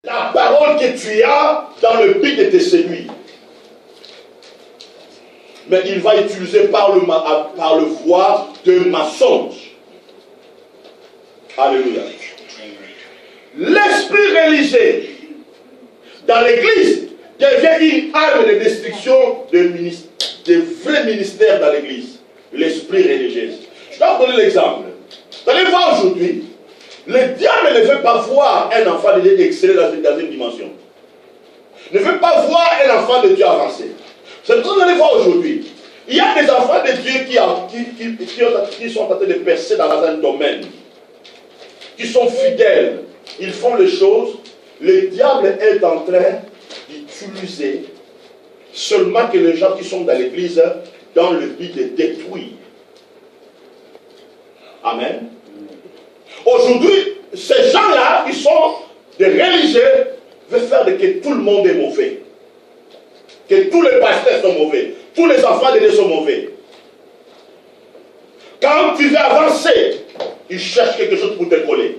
la parole que tu as dans le but de te séduire. Mais il va utiliser par le voie de mensonge. Alléluia. L'esprit religieux dans l'église devient une arme de destruction des vrais ministères dans l'église. L'esprit religieux. Je vais vous donner l'exemple. Vous allez voir aujourd'hui, le diable ne veut pas voir un enfant de Dieu exceller dans une dimension. Ne veut pas voir un enfant de Dieu avancer. C'est ce que vous allez voir aujourd'hui. Il y a des enfants de Dieu qui sont en train de percer dans un domaine, qui sont fidèles. Ils font les choses. Le diable est en train d'utiliser seulement que les gens qui sont dans l'église dans le but de détruire. Amen. Aujourd'hui, ces gens-là qui sont des religieux veulent faire que tout le monde est mauvais. Que tous les pasteurs sont mauvais. Tous les enfants de Dieu sont mauvais. Quand tu veux avancer, ils cherchent quelque chose pour te coller.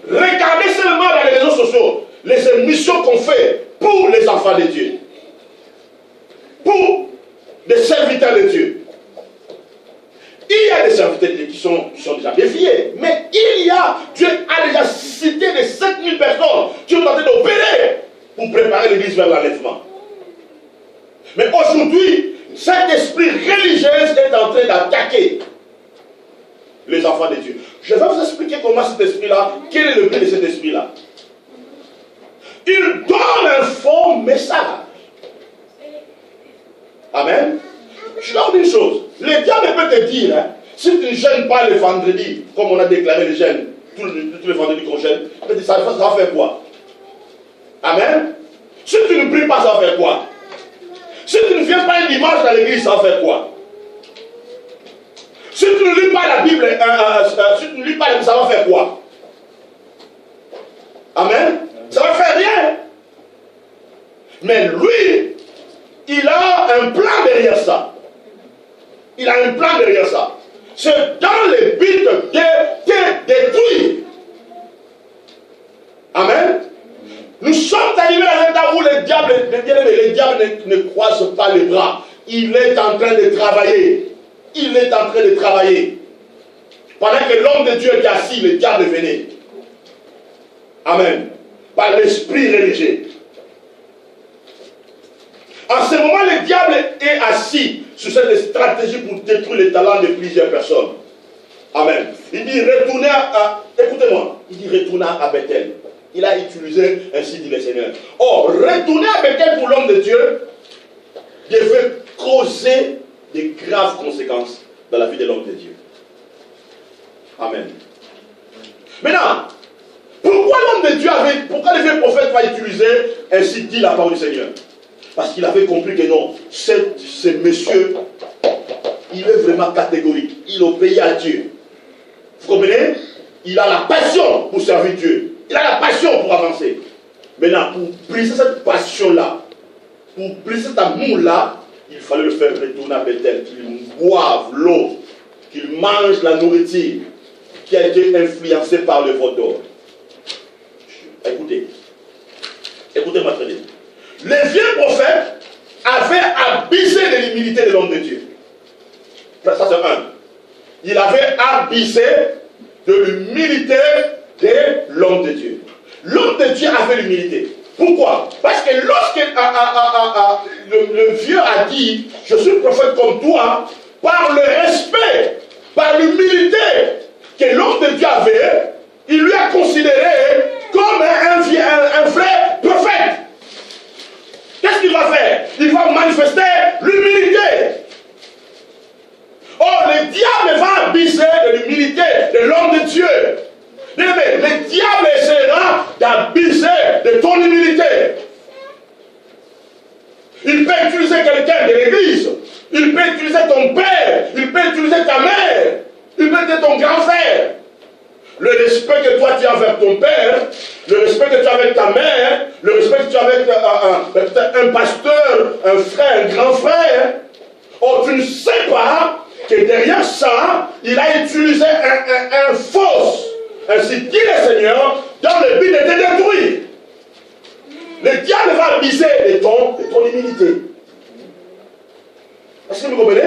Regardez seulement dans les réseaux sociaux les émissions qu'on fait pour les enfants de Dieu. Pour des serviteurs de Dieu. Il y a des serviteurs de Dieu qui sont déjà défiés. Mais Dieu a déjà cité des 7000 personnes qui ont tenté d'opérer pour préparer l'église vers l'enlèvement. Mais aujourd'hui, cet esprit religieux est en train d'attaquer les enfants de Dieu. Je vais vous expliquer comment cet esprit-là, quel est le but de cet esprit-là. Il donne un faux message. Amen. Je dois vous dire une chose. Le diable peut te dire, hein, si tu ne gênes pas le vendredi, comme on a déclaré le jeûne, tous les vendredis qu'on gêne, ça va faire quoi? Amen. Si tu ne pries pas, ça va faire quoi? Si tu ne viens pas un dimanche dans l'église, ça va faire quoi? Si tu ne lis pas la Bible, si tu ne lis pas la Bible, ça va faire quoi? Amen. Ça va faire rien. Mais lui, il a un plan derrière ça. Il a un plan derrière ça. C'est dans le but de détruire. Amen. Nous sommes arrivés à un temps où le diable ne croise pas les bras. Il est en train de travailler. Il est en train de travailler. Pendant que l'homme de Dieu était assis, le diable venait. Amen. Par l'esprit religieux. En ce moment, le diable est assis sur cette stratégie pour détruire les talents de plusieurs personnes. Amen. Il dit retournez écoutez-moi, il dit retournez à Bethel. Il a utilisé ainsi dit le Seigneur. Or, retourner à Bethel pour l'homme de Dieu devait causer de graves conséquences dans la vie de l'homme de Dieu. Amen. Maintenant, pourquoi pourquoi le vieux prophète va utiliser ainsi dit la parole du Seigneur? Parce qu'il avait compris que non, ce monsieur, il est vraiment catégorique. Il obéit à Dieu. Vous comprenez? Il a la passion pour servir Dieu. Il a la passion pour avancer. Maintenant, pour briser cette passion-là, pour briser cet amour-là, il fallait le faire retourner à Bethel, qu'il boive l'eau, qu'il mange la nourriture qui a été influencée par le veau d'or. Écoutez. Écoutez-moi très bien. Le vieux prophète avait abusé de l'humilité de l'homme de Dieu. Ça, c'est un. Il avait abusé de l'humilité de l'homme de Dieu. L'homme de Dieu avait l'humilité. Pourquoi? Parce que lorsque le vieux a dit, je suis prophète comme toi, par le respect, par l'humilité que l'homme de Dieu avait, il lui a considéré comme un vrai prophète. Qu'est-ce qu'il va faire? Il va manifester l'humilité. Or, le diable va abuser de l'humilité de l'homme de Dieu. Le diable essaiera d'abuser de ton humilité. Il peut utiliser quelqu'un de l'église. Il peut utiliser ton père. Il peut utiliser ta mère. Il peut utiliser ton grand frère. Le respect que toi tu as avec ton père, le respect que tu as avec ta mère, le respect que tu as avec un pasteur, un frère, un grand frère. Or, tu ne sais pas que derrière ça, il a utilisé un fausse. Ainsi dit le Seigneur, dans le but de te va abuser de ton humilité. Est-ce que vous comprenez?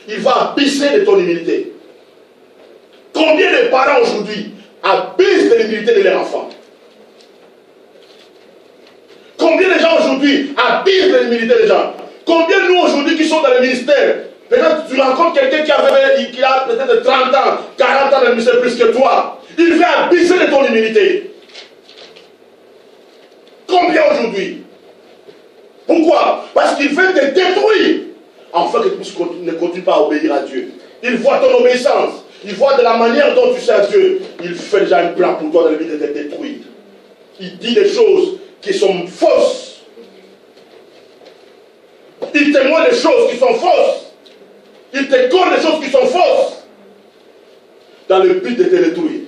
Il va abuser de ton humilité. Combien de parents aujourd'hui abusent de l'humilité de leurs enfants? Combien de gens aujourd'hui abusent de l'humilité des gens? Combien de nous aujourd'hui qui sont dans le ministère, peut-être tu rencontres quelqu'un qui a peut-être 30 ans, 40 ans de ministère plus que toi, il veut abuser de ton humilité. Combien aujourd'hui? Pourquoi? Parce qu'il veut te détruire, afin que tu ne continues pas à obéir à Dieu. Il voit ton obéissance, il voit de la manière dont tu sers Dieu, il fait déjà un plan pour toi dans le but de te détruire. Il dit des choses qui sont fausses. Il témoigne des choses qui sont fausses. Il te conne des choses qui sont fausses. Dans le but de te détruire.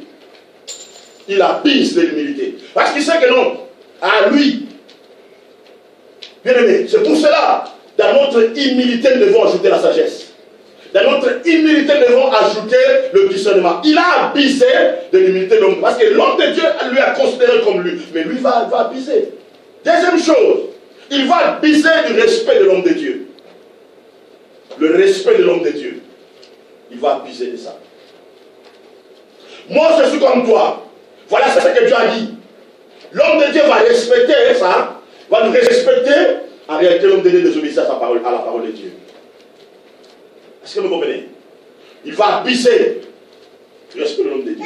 Il abuse de l'humilité. Parce qu'il sait que non, à lui. Bien aimé, c'est pour cela, dans notre humilité, nous devons ajouter la sagesse. Dans notre humilité, nous devons ajouter le discernement. Il a abusé de l'humilité de l'homme. Parce que l'homme de Dieu lui a considéré comme lui. Mais lui va abuser. Deuxième chose, il va abuser du respect de l'homme de Dieu. Le respect de l'homme de Dieu. Il va abuser de ça. Moi, je suis comme toi. Voilà ce que Dieu a dit. L'homme de Dieu va respecter ça. Va nous respecter. En réalité, l'homme de Dieu désobéit à la parole de Dieu. Est-ce que vous comprenez? Il va abuser du respect de l'homme de Dieu.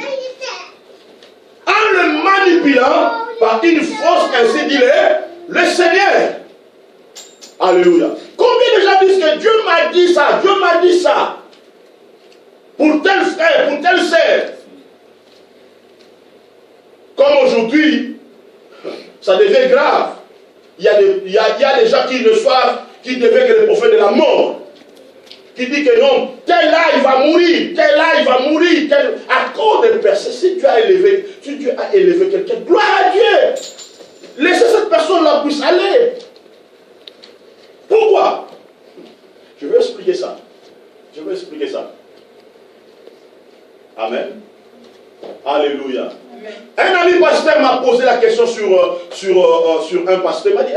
En le manipulant par une force, ainsi dit le Seigneur. Alléluia. Combien de gens disent que Dieu m'a dit ça, Dieu m'a dit ça, pour tel frère, pour telle sœur. Comme aujourd'hui, ça devient grave. Il y a des gens qui reçoivent, qui deviennent les prophètes de la mort. Qui dit que non, tel là il va mourir, tel là il va mourir, à cause de personnes. Si Dieu a élevé quelqu'un, gloire à Dieu. Laissez cette personne-là puisse aller. Pourquoi? Je vais expliquer ça. Amen. Alléluia. Amen. Un ami pasteur m'a posé la question sur un pasteur. Il m'a dit,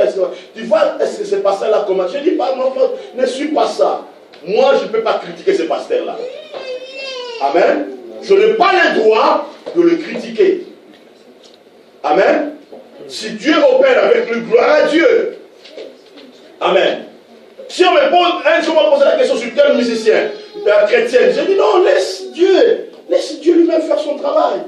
tu vois, est-ce que ce pasteur-là comment? Je dis, pas, non, ne suis pas ça. Moi, je ne peux pas critiquer ce pasteur-là. Amen. Je n'ai pas le droit de le critiquer. Amen. Si Dieu opère avec lui, gloire à Dieu. Amen. Si on me pose, un jour on m'a posé la question sur tel musicien chrétien, j'ai dit non, laisse Dieu lui-même faire son travail.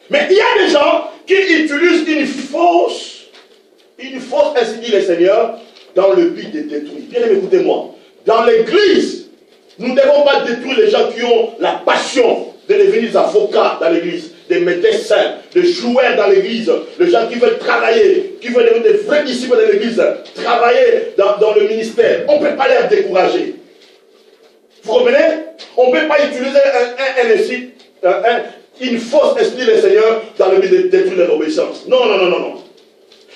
Mais il y a des gens qui utilisent une fausse, ainsi dit le Seigneur, dans le but de détruire. Bien aimé, écoutez-moi. Dans l'église, nous ne devons pas détruire les gens qui ont la passion de devenir des avocats dans l'église, des médecins, des joueurs dans l'église, les gens qui veulent travailler, qui veulent devenir des vrais disciples de l'église, travailler dans le ministère. On ne peut pas les décourager. Vous comprenez? On ne peut pas utiliser une fausse esprit du Seigneur dans le but de détruire l'obéissance. Non.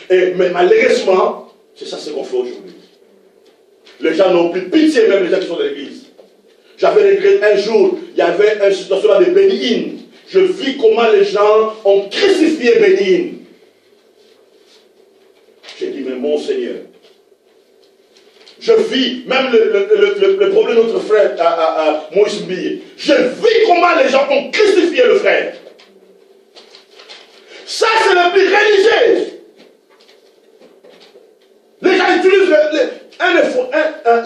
Mais malheureusement, c'est ça ce qu'on fait aujourd'hui. Les gens n'ont plus pitié, même les gens qui sont dans l'église. J'avais regretté un jour, il y avait une situation là de Bénin. Je vis comment les gens ont crucifié Bénin. J'ai dit, mais mon Seigneur, je vis, même le problème de notre frère Moïse Mbille, je vis comment les gens ont crucifié le frère. Ça, c'est le plus religieux. Les gens utilisent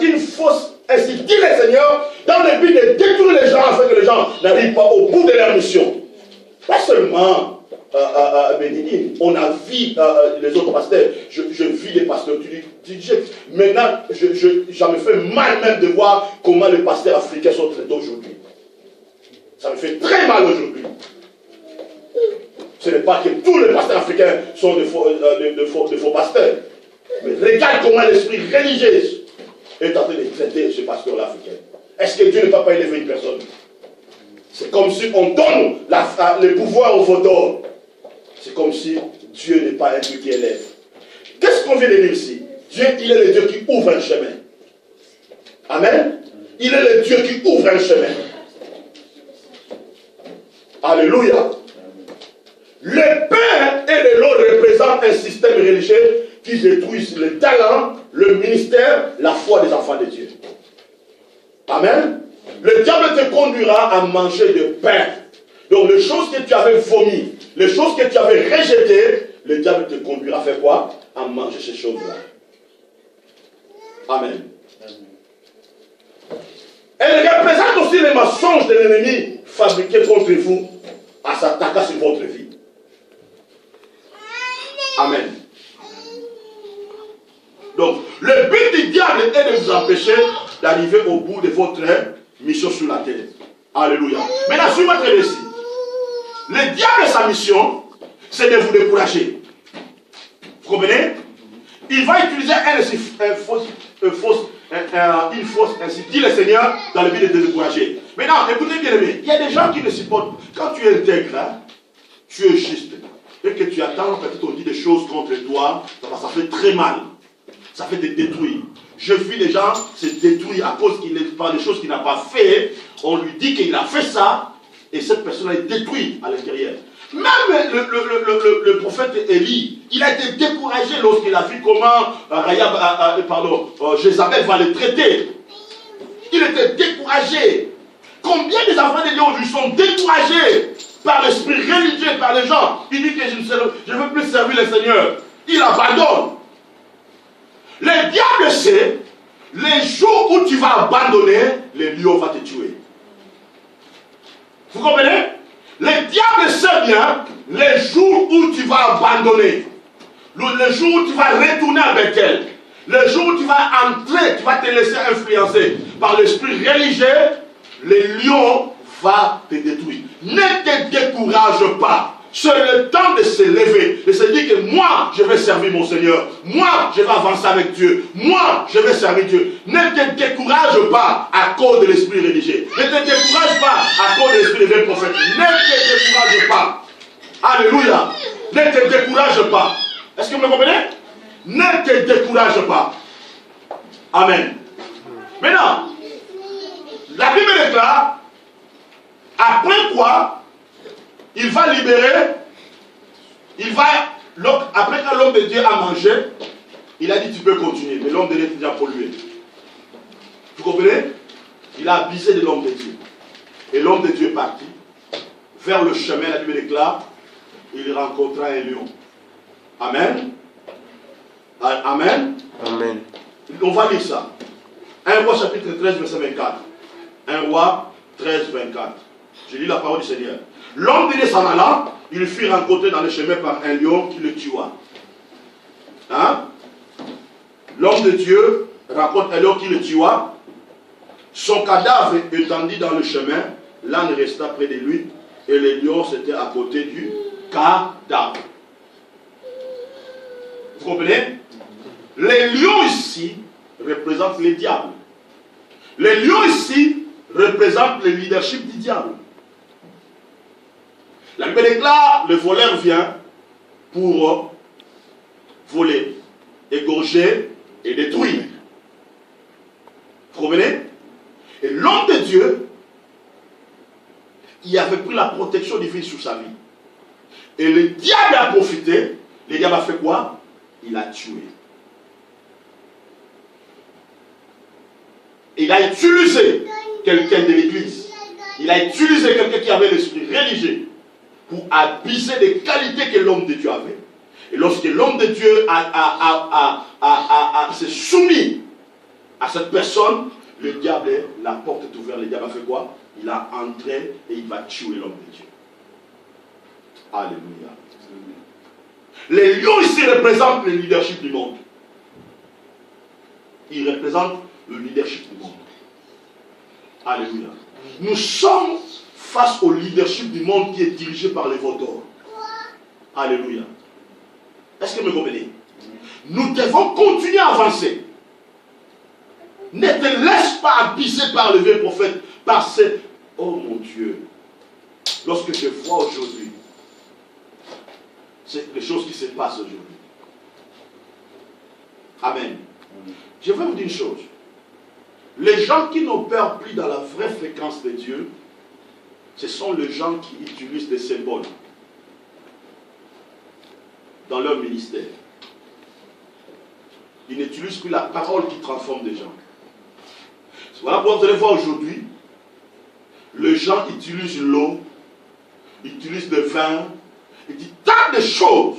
une fausse, ainsi dit le Seigneur, dans le but de détruire les gens afin que les gens n'arrivent pas au bout de leur mission. Pas seulement Bénin, on a vu les autres pasteurs, je vis les pasteurs, tu dis, maintenant, ça me fait mal même de voir comment les pasteurs africains sont traités aujourd'hui. Ça me fait très mal aujourd'hui. Ce n'est pas que tous les pasteurs africains sont de faux pasteurs. Mais regarde comment l'esprit religieux est en train de traiter ce pasteur-là africain. Est-ce que Dieu ne va pas élever une personne? C'est comme si on donne le pouvoir au vautour. C'est comme si Dieu n'est pas un Dieu qui élève. Qu'est-ce qu'on vient de dire ici? Dieu, il est le Dieu qui ouvre un chemin. Amen. Il est le Dieu qui ouvre un chemin. Alléluia. Le pain et l'eau représentent représente un système religieux qui détruit le talent, le ministère, la foi des enfants de Dieu. Amen. Le diable te conduira à manger de pain. Donc les choses que tu avais vomies, les choses que tu avais rejetées, le diable te conduira à faire quoi? À manger ces choses-là. Amen. Elle représente aussi les mensonges de l'ennemi fabriqués contre vous à s'attaquer sur votre vie. Amen. Donc, le but du diable est de vous empêcher d'arriver au bout de votre mission sur la terre. Alléluia. Maintenant, suivez votre récit. Le diable, sa mission, c'est de vous décourager. Vous comprenez? Il va utiliser une fausse, ainsi dit le Seigneur, dans le but de te décourager. Maintenant, écoutez bien aimé, il y a des gens qui ne supportent. Quand tu es intègre, hein, tu es juste, et que tu attends, peut-être on dit des choses contre toi, ça fait très mal. Ça fait des détruits. Je vis les gens se détruire à cause qu'il parle des choses qu'il n'a pas fait. On lui dit qu'il a fait ça, et cette personne est détruite à l'intérieur. Même le prophète Élie, il a été découragé lorsqu'il a vu comment Jézabel va le traiter. Il était découragé. Combien des enfants de Dieu aujourd'hui sont découragés par l'esprit religieux, par les gens? Il dit que je ne veux plus servir le Seigneur. Il abandonne. Le diable sait, les jours où tu vas abandonner, le lion va te tuer. Vous comprenez? Le diable sait bien les jours où tu vas abandonner, le jour où tu vas retourner à Bethel, le jour où tu vas entrer, tu vas te laisser influencer par l'esprit religieux, le lion va te détruire. Ne te décourage pas. C'est le temps de se lever, de se dire que moi, je vais servir mon Seigneur. Moi, je vais avancer avec Dieu. Moi, je vais servir Dieu. Ne te décourage pas à cause de l'esprit religieux. Ne te décourage pas à cause de l'esprit des prophètes. Ne te décourage pas. Alléluia. Ne te décourage pas. Est-ce que vous me comprenez? Ne te décourage pas. Amen. Maintenant, la Bible déclare, après quoi, il va libérer, après que l'homme de Dieu a mangé, il a dit tu peux continuer, mais l'homme de Dieu est déjà pollué. Vous comprenez? Il a abusé de l'homme de Dieu. Et l'homme de Dieu est parti vers le chemin, la Bible déclare, il rencontra un lion. Amen. Amen. Amen. On va lire ça. 1 Roi chapitre 13, verset 24. 1 Roi 13, 24. Je lis la parole du Seigneur. L'homme de Dieu s'en allant, il fut rencontré dans le chemin par un lion qui le tua. Hein? L'homme de Dieu rencontre un lion qui le tua. Son cadavre étendu dans le chemin, l'âne resta près de lui et le lion c'était à côté du cadavre. Vous comprenez? Les lions ici représentent les diables. Les lions ici représentent le leadership du diable. La Bible déclare, le voleur vient pour voler, égorger et détruire. Vous comprenez? Et l'homme de Dieu, il avait pris la protection divine sur sa vie. Et le diable a profité. Le diable a fait quoi? Il a tué. Il a utilisé quelqu'un de l'église. Il a utilisé quelqu'un qui avait l'esprit religieux pour abuser des qualités que l'homme de Dieu avait. Et lorsque l'homme de Dieu s'est soumis à cette personne, le diable, la porte est ouverte, le diable a fait quoi? Il a entré et il va tuer l'homme de Dieu. Alléluia. Les lions ici représentent le leadership du monde. Ils représentent le leadership du monde. Alléluia. Nous sommes face au leadership du monde qui est dirigé par les vautours. Alléluia. Est-ce que vous me comprenez? Nous devons continuer à avancer. Ne te laisse pas abuser par le vieux prophète. Parce que, oh mon Dieu, lorsque je vois aujourd'hui, c'est les choses qui se passent aujourd'hui. Amen. Je vais vous dire une chose. Les gens qui n'opèrent plus dans la vraie fréquence de Dieu, ce sont les gens qui utilisent des symboles. dans leur ministère. Ils n'utilisent plus la parole qui transforme des gens. Voilà pourquoi vous allez voir aujourd'hui, les gens utilisent l'eau, utilisent le vin, ils disent tant de choses.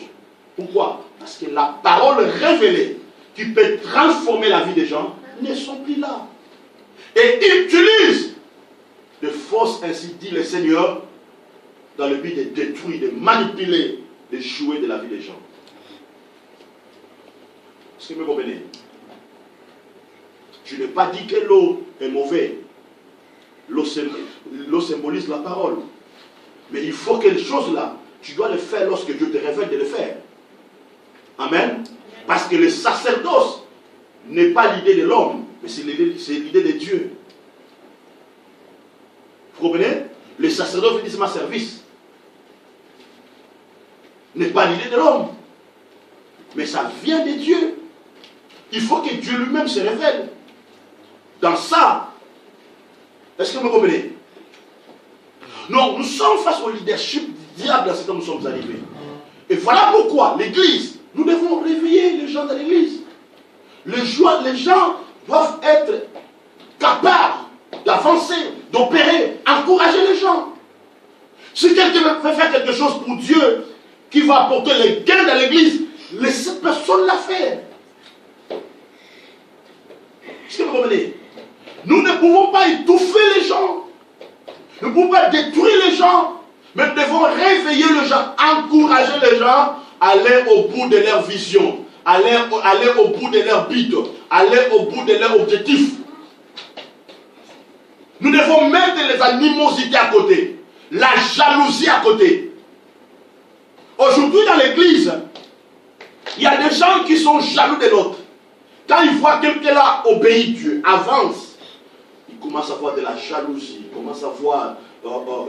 Pourquoi? Parce que la parole révélée qui peut transformer la vie des gens ne sont plus là. Et ils utilisent de force, ainsi dit le Seigneur, dans le but de détruire, de manipuler, de jouer de la vie des gens. Est-ce que vous me comprenez? Je n'ai pas dit que l'eau est mauvaise. L'eau symbolise la parole. Mais il faut que les choses-là, tu dois les faire lorsque Dieu te révèle de les faire. Amen. Parce que le sacerdoce n'est pas l'idée de l'homme, mais c'est l'idée de Dieu. Vous comprenez? Le sacerdoce veut dire c'est ma service. N'est pas l'idée de l'homme. Mais ça vient de Dieu. Il faut que Dieu lui-même se révèle. Dans ça, est-ce que vous me comprenez? Non, nous sommes face au leadership du diable dans ce que nous sommes arrivés. Et voilà pourquoi l'Église, nous devons réveiller les gens de l'Église. Les gens doivent être capables d'avancer, d'opérer, encourager les gens. Si quelqu'un veut faire quelque chose pour Dieu qui va apporter les gains dans l'Église, laissez personne la faire. Est-ce que vous comprenez? Nous ne pouvons pas étouffer les gens. Nous ne pouvons pas détruire les gens. Mais nous devons réveiller les gens, encourager les gens à aller au bout de leur vision, aller au bout de leur but, aller au bout de leur objectif. Nous devons mettre les animosités à côté, la jalousie à côté. Aujourd'hui dans l'église, il y a des gens qui sont jaloux de l'autre. Quand ils voient quelqu'un là obéit Dieu, avance, ils commencent à avoir de la jalousie, ils commencent à voir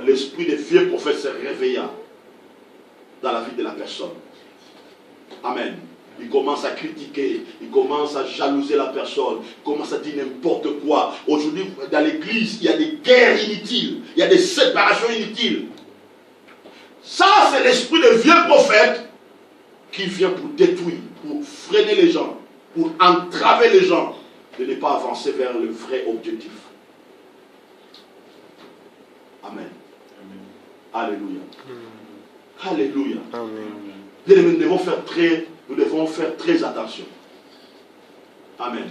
l'esprit des vieux prophètes se réveillant dans la vie de la personne. Amen. Ils commencent à critiquer, ils commencent à jalouser la personne, ils commencent à dire n'importe quoi. Aujourd'hui, dans l'église, il y a des guerres inutiles, il y a des séparations inutiles. Ça, c'est l'esprit des vieux prophètes qui vient pour détruire, pour freiner les gens, pour entraver les gens de ne pas avancer vers le vrai objectif. Amen. Amen. Alléluia. Alléluia. Amen. Nous devons faire très attention. Amen.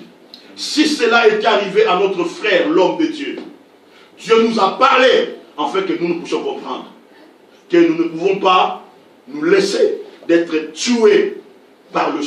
Si cela était arrivé à notre frère, l'homme de Dieu, Dieu nous a parlé afin que nous puissions comprendre que nous ne pouvons pas nous laisser d'être tués par les